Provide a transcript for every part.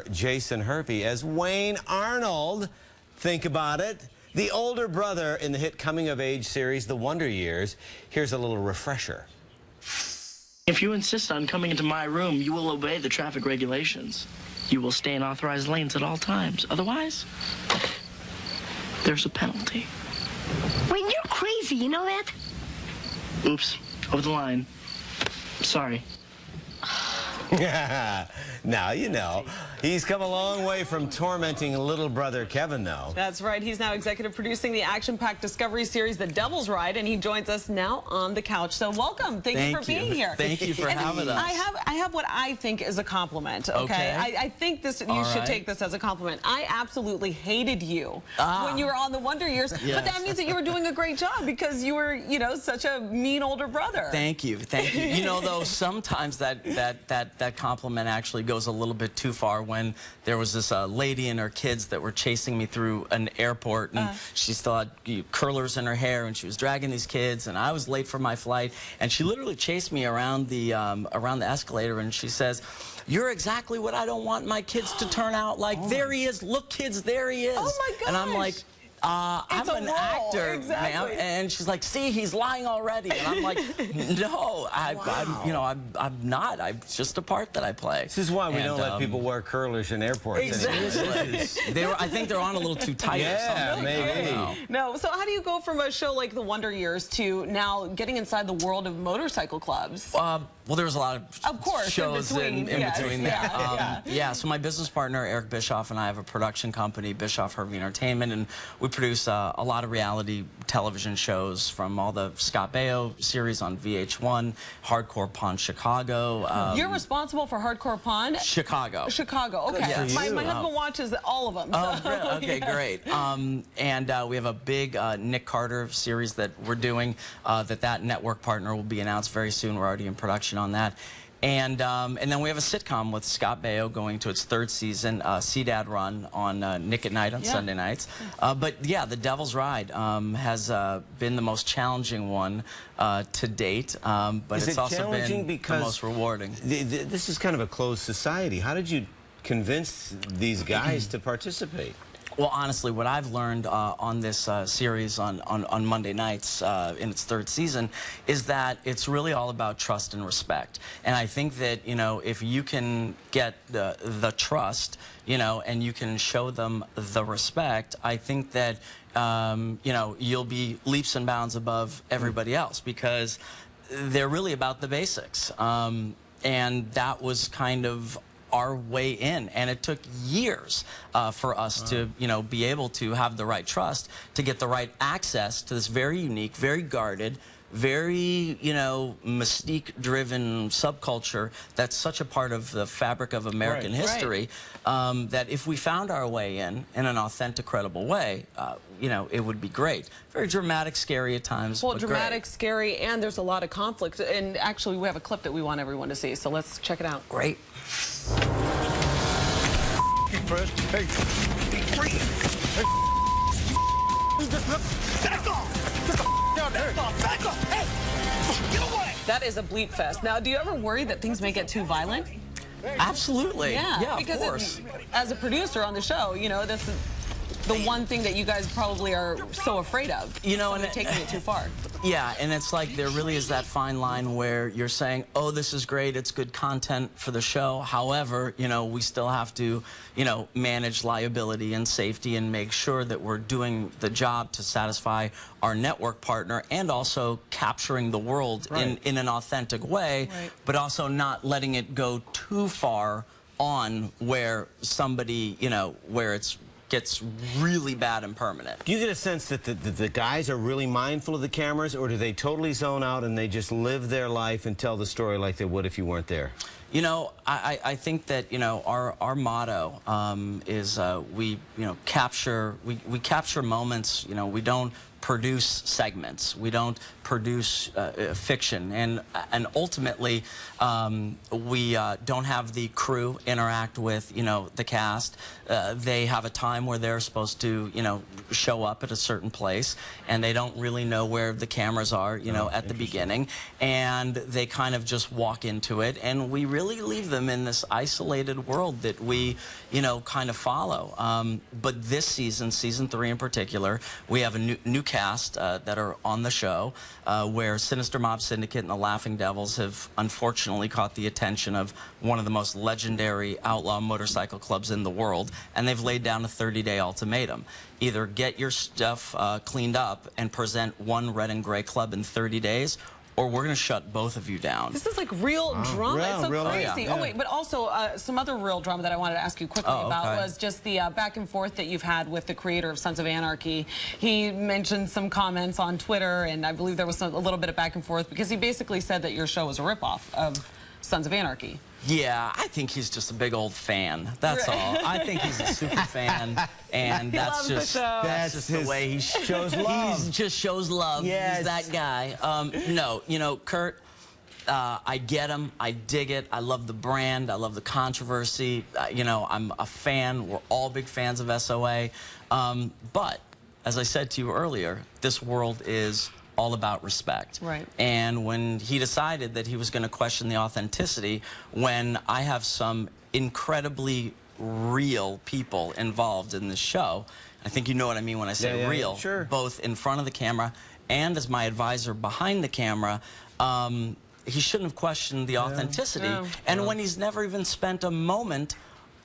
Jason Hervey as Wayne Arnold. Think about it. The older brother in the hit coming-of-age series, The Wonder Years. Here's a little refresher. If you insist on coming into my room, you will obey the traffic regulations. You will stay in authorized lanes at all times. Otherwise, there's a penalty. Wayne, you're crazy, you know that? Oops, over the line. Sorry. Now you know. He's come a long way from tormenting little brother Kevin, though. That's right. He's now executive producing the action-packed Discovery series, The Devil's Ride, and he joins us now on the couch. So welcome. Thank you for being here. Thank you for having us. I have what I think is a compliment, okay? I think you should take this as a compliment. I absolutely hated you when you were on The Wonder Years, but that means that you were doing a great job because you were, you know, such a mean older brother. Thank you. Thank you. You know, though, sometimes that compliment actually goes a little bit too far. When there was this lady and her kids that were chasing me through an airport, and she still had curlers in her hair, and she was dragging these kids, and I was late for my flight, and she literally chased me around the escalator, and she says, "You're exactly what I don't want my kids to turn out like. There he is. Look, kids, there he is." Oh my gosh. And I'm like, I'm an actor, ma'am. And she's like, "See, he's lying already." And I'm like, "No, I'm not. I'm just a part that I play." This is why we don't let people wear curlers in airports. Exactly. I think they're on a little too tight or something. Maybe. No, so how do you go from a show like The Wonder Years to now getting inside the world of motorcycle clubs? Well, there was a lot of shows in between there. Yeah, so my business partner, Eric Bischoff, and I have a production company, Bischoff Hervey Entertainment, and we produce a lot of reality television shows, from all the Scott Baio series on VH1, Hardcore Pawn Chicago. You're responsible for Hardcore Pawn? Chicago. Chicago, okay. My husband watches all of them. Oh, so, okay, great. And we have a big Nick Carter series that we're doing that network partner will be announced very soon. We're already in production on that. And then we have a sitcom with Scott Baio going to its 3rd season, C-Dad Run on Nick at Night on Sunday nights. But yeah, The Devil's Ride has been the most challenging one to date, but it's also been the most rewarding. This is kind of a closed society. How did you convince these guys to participate? Well, honestly, what I've learned on this series on Monday nights in its 3rd season is that it's really all about trust and respect. And I think that, you know, if you can get the trust, you know, and you can show them the respect, I think that, you know, you'll be leaps and bounds above everybody else, because they're really about the basics. And that was kind of our way in, and it took years for us to, you know, be able to have the right trust, to get the right access to this very unique, very guarded, very, you know, mystique-driven subculture that's such a part of the fabric of American history, that if we found our way in an authentic, credible way, you know, it would be great. Very dramatic, scary at times. Well, but dramatic, scary, and there's a lot of conflict. And actually, we have a clip that we want everyone to see, so let's check it out. Great. Hey, back off! Back off! Hey, get away! That is a bleep fest. Now, do you ever worry that things may get too violent? Absolutely. Yeah, because of course. As a producer on the show, you know, this is the one thing that you guys probably are so afraid of. You know, and taking it too far. Yeah, and it's like there really is that fine line where you're saying, oh, this is great, it's good content for the show. However, you know, we still have to, you know, manage liability and safety and make sure that we're doing the job to satisfy our network partner, and also capturing the world in an authentic way, but also not letting it go too far on where somebody, you know, where it's gets really bad and permanent. Do you get a sense that the guys are really mindful of the cameras, or do they totally zone out and they just live their life and tell the story like they would if you weren't there? You know, I think that, you know, our motto is we capture moments. You know, we don't produce segments. We don't produce fiction, and ultimately we don't have the crew interact with the cast. They have a time where they're supposed to show up at a certain place, and they don't really know where the cameras are at the beginning, and they kind of just walk into it, and we really leave them in this isolated world that we kind of follow. But this season, season 3 in particular, we have a new cast that are on the show, where Sinister Mob Syndicate and the Laughing Devils have unfortunately caught the attention of one of the most legendary outlaw motorcycle clubs in the world, and they've laid down a 30-day ultimatum. Either get your stuff cleaned up and present one red and gray club in 30 days, or we're going to shut both of you down. This is like real drama. Real, it's so real, crazy. yeah. Oh, wait, but also some other real drama that I wanted to ask you quickly about was just the back and forth that you've had with the creator of Sons of Anarchy. He mentioned some comments on Twitter, and I believe there was a little bit of back and forth because he basically said that your show was a ripoff of Sons of Anarchy. Yeah, I think he's just a big old fan. That's all. I think he's a super fan, and that's just the way he shows love. He just shows love. Yes. He's that guy. No, Kurt, I get him. I dig it. I love the brand. I love the controversy. I'm a fan. We're all big fans of SOA. But as I said to you earlier, this world is all about respect. Right. And when he decided that he was going to question the authenticity, when I have some incredibly real people involved in this show, I think you know what I mean when I say real, sure. Both in front of the camera and as my advisor behind the camera, he shouldn't have questioned the authenticity. No. And when he's never even spent a moment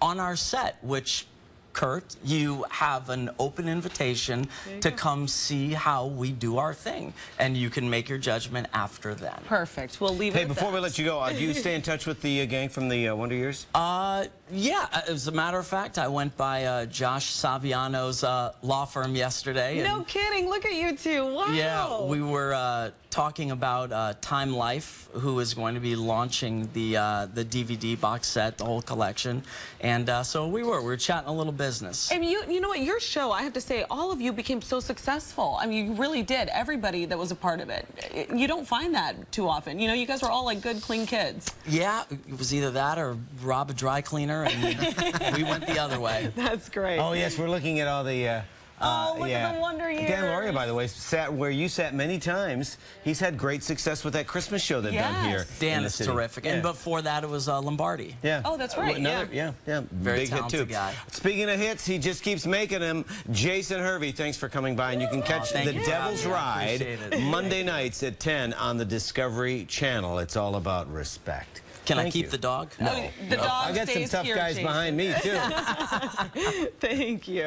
on our set, which, Kurt, you have an open invitation to come see how we do our thing, and you can make your judgment after then. Perfect. We'll leave it Hey, before we let you go, do you stay in touch with the gang from the Wonder Years? Yeah, as a matter of fact, I went by Josh Saviano's law firm yesterday. No kidding. Look at you two. Wow. Yeah, we were talking about Time Life, who is going to be launching the DVD box set, the whole collection, and so we were chatting a little business. And you know what, your show, I have to say, all of you became so successful. I mean, you really did. Everybody that was a part of it. You don't find that too often. You guys were all like good, clean kids. Yeah, it was either that or rob a dry cleaner, and we went the other way. That's great. Oh, yes, we're looking at all the... look at the Wonder Years. Dan Lauria, by the way, sat where you sat many times. He's had great success with that Christmas show they've done here. Dan in the is city. terrific. Yeah. And before that, it was Lombardi. Yeah. Oh, that's right. Yeah. Very big hit, talented too. guy. Speaking of hits, he just keeps making them. Jason Hervey, thanks for coming by. And you can catch The Devil's Ride Monday nights at 10 on the Discovery Channel. It's all about respect. Can I keep the dog? No. The dog I got some stays tough here, guys Jason. behind me, too. Thank you.